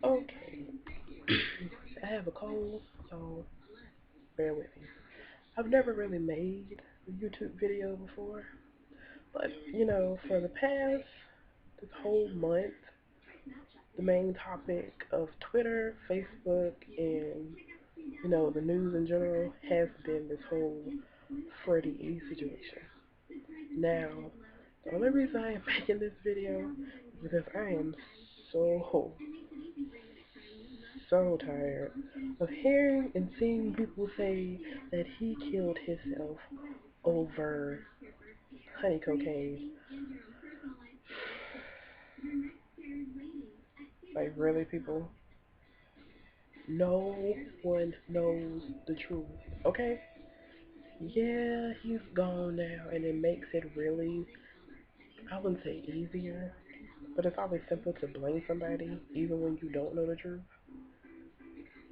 Okay, I have a cold, so bear with me. I've never really made a YouTube video before, but for the past this whole month, the main topic of Twitter, Facebook, and the news in general has been this whole Freddy situation. Now, the only reason I am making this video is because I am so so tired of hearing and seeing people say that he killed himself over honey cocaine. Like, really, people? No one knows the truth, okay? Yeah, he's gone now, and it makes it really, I wouldn't say easier, but it's always simple to blame somebody, even when you don't know the truth.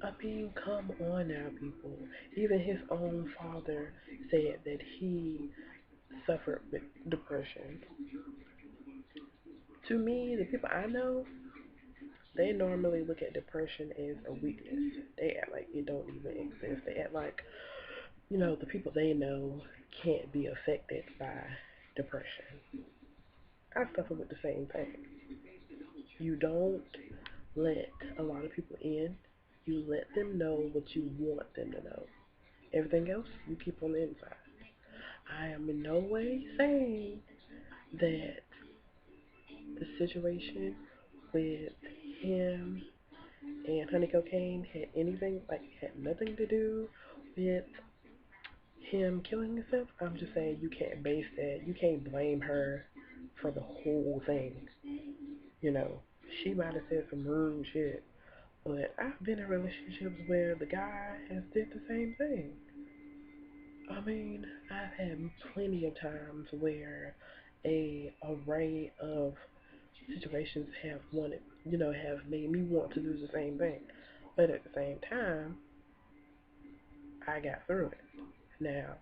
I mean, come on now, people. Even his own father said that he suffered with depression. To me, the people I know, they normally look at depression as a weakness. They act like it don't even exist. They act like, the people they know can't be affected by depression. I suffer with the same thing. You don't let a lot of people in. You let them know what you want them to know. Everything else, you keep on the inside. I am in no way saying that the situation with him and honey cocaine had anything, like, had nothing to do with him killing himself. I'm just saying you can't base that, you can't blame her for the whole thing. You know, she might have said some rude shit, but I've been in relationships where the guy has did the same thing. I mean, I've had plenty of times where a array of situations have wanted, have made me want to do the same thing. But at the same time, I got through it. Now,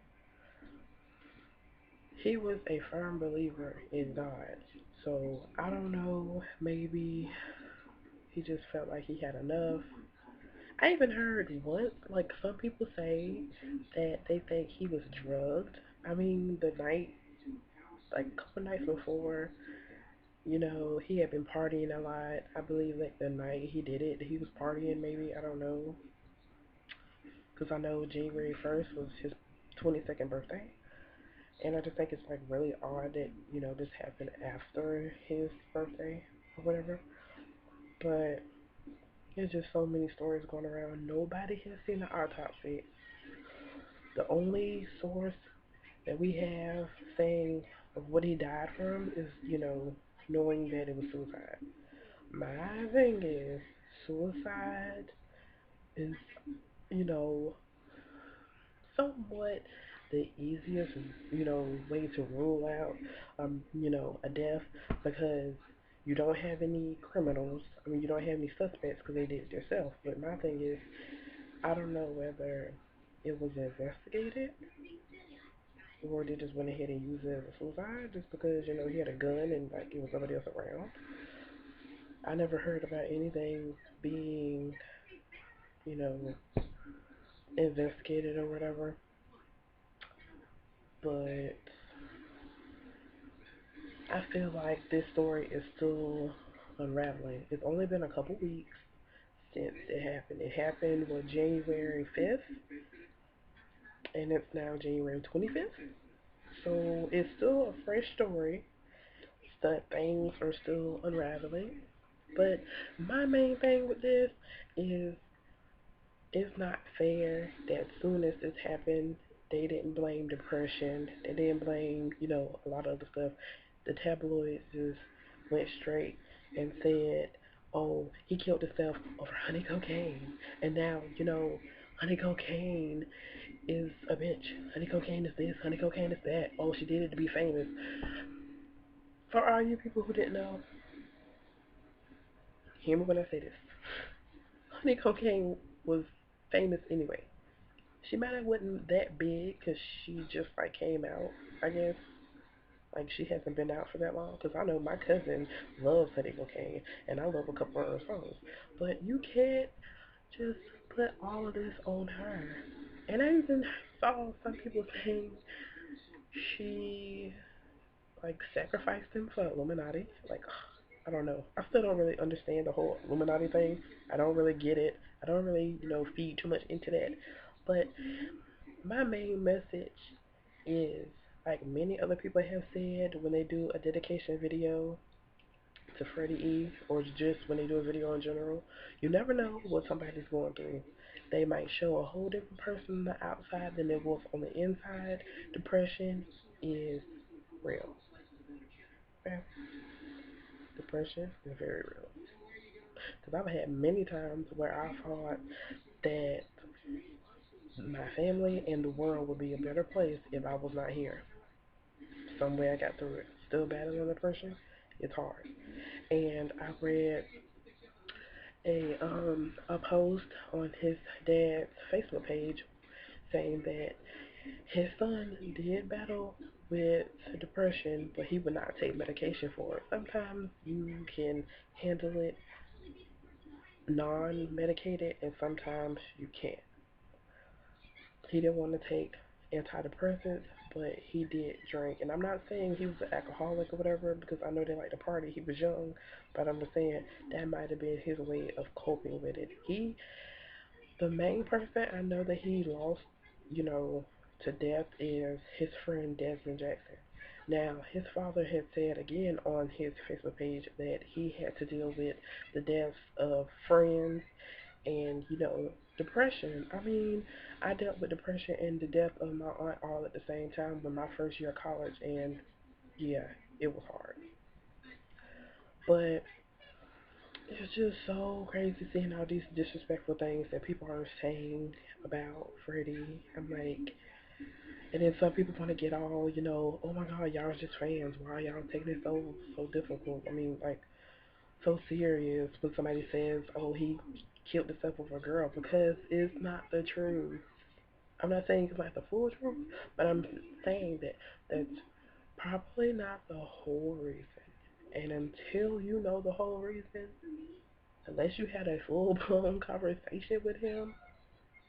he was a firm believer in God. So I don't know, maybe he just felt like he had enough. I even heard once, like, some people say that they think he was drugged. I mean, the night, like a couple nights before, he had been partying a lot. I believe like the night he did it, he was partying maybe, I don't know. Because I know January 1st was his 22nd birthday. And I just think it's like really odd that, this happened after his birthday or whatever. But there's just so many stories going around. Nobody has seen the autopsy. The only source that we have saying of what he died from is, knowing that it was suicide. My thing is, suicide is, you know, somewhat the easiest, way to rule out, a death because you don't have any criminals. I mean, you don't have any suspects because they did it themselves. But my thing is, I don't know whether it was investigated or they just went ahead and used it as a suicide just because, he had a gun and like it was somebody else around. I never heard about anything being, you know, investigated or whatever. But I feel like this story is still unraveling. It's only been a couple weeks since it happened. It happened on January 5th, and it's now January 25th. So it's still a fresh story. That things are still unraveling. But my main thing with this is it's not fair that soon as this happened, they didn't blame depression. They didn't blame, a lot of other stuff. The tabloids just went straight and said, oh, he killed himself over honey cocaine. And now, honey cocaine is a bitch. Honey cocaine is this, honey cocaine is that. Oh, she did it to be famous. For all you people who didn't know, hear me when I say this. Honey cocaine was famous anyway. She might have wasn't that big because she just like came out, I guess. Like she hasn't been out for that long. Because I know my cousin loves Freddy Cocaine, and I love a couple of her songs. But you can't just put all of this on her. And I even saw some people saying she like sacrificed him for Illuminati. Like I don't know. I still don't really understand the whole Illuminati thing. I don't really get it. I don't really, feed too much into that. But my main message is, like many other people have said when they do a dedication video to Freddie E, or just when they do a video in general, you never know what somebody's going through. They might show a whole different person on the outside than it was on the inside. Depression is real. Okay? Depression is very real. Because I've had many times where I thought that my family and the world would be a better place if I was not here. Some way I got through it. Still battling depression. It's hard. And I read a post on his dad's Facebook page saying that his son did battle with depression, but he would not take medication for it. Sometimes you can handle it non-medicated, and sometimes you can't. He didn't want to take antidepressants, but he did drink. And I'm not saying he was an alcoholic or whatever, because I know they like to party. He was young, but I'm just saying that might have been his way of coping with it. The main person I know that he lost, to death is his friend Desmond Jackson. Now, his father had said again on his Facebook page that he had to deal with the deaths of friends and, depression. I mean, I dealt with depression and the death of my aunt all at the same time in my first year of college, and yeah, it was hard. But it's just so crazy seeing all these disrespectful things that people are saying about Freddie. I'm like, and then some people want to get all, oh my God, y'all are just fans. Why are y'all taking it so difficult? I mean, like, so serious when somebody says, oh, he killed himself with a girl, because it's not the truth. I'm not saying it's not the full truth, but I'm saying that that's probably not the whole reason. And until you know the whole reason, unless you had a full blown conversation with him,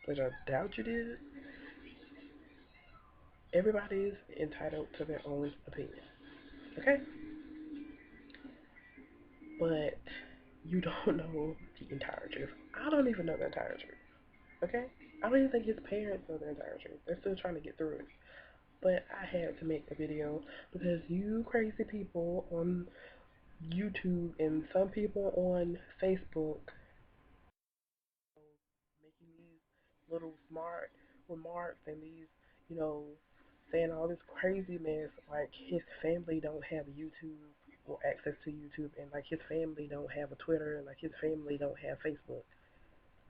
which I doubt you did, everybody's entitled to their own opinion. Okay? But you don't know the entire truth. I don't even know the entire truth. Okay? I don't even think his parents know the entire truth. They're still trying to get through it. But I had to make a video because you crazy people on YouTube and some people on Facebook making these little smart remarks and these, you know, saying all this crazy mess, like his family don't have YouTube or access to YouTube, and like his family don't have a Twitter, and like his family don't have Facebook.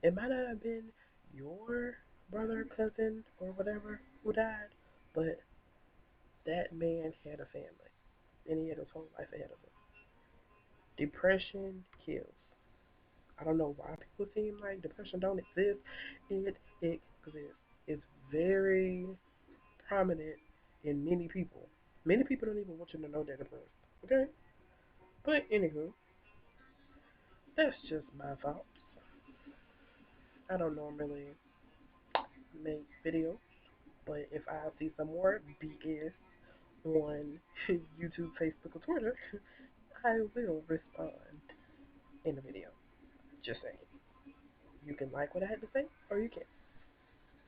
It might not have been your brother, cousin, or whatever who died, but that man had a family, and he had his whole life ahead of him. Depression kills. I don't know why people seem like depression don't exist. It exists. It's very prominent in many people. Many people don't even want you to know they're depressed. Okay? But anywho, that's just my thoughts. I don't normally make videos, but if I see some more BS on YouTube, Facebook, or Twitter, I will respond in the video. Just saying. You can like what I had to say, or you can't.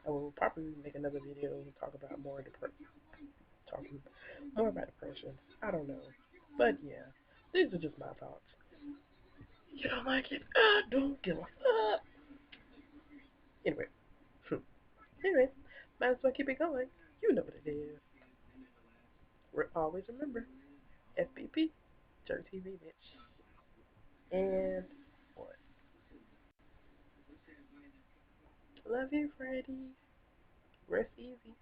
I will probably make another video and talk about talking more about depression. I don't know, but yeah, these are just my thoughts. You don't like it? I don't give a fuck. Anyway, anyway, might as well keep it going. You know what it is. Always remember, FBP, Jerk TV, bitch. And what? Love you, Freddy. Rest easy.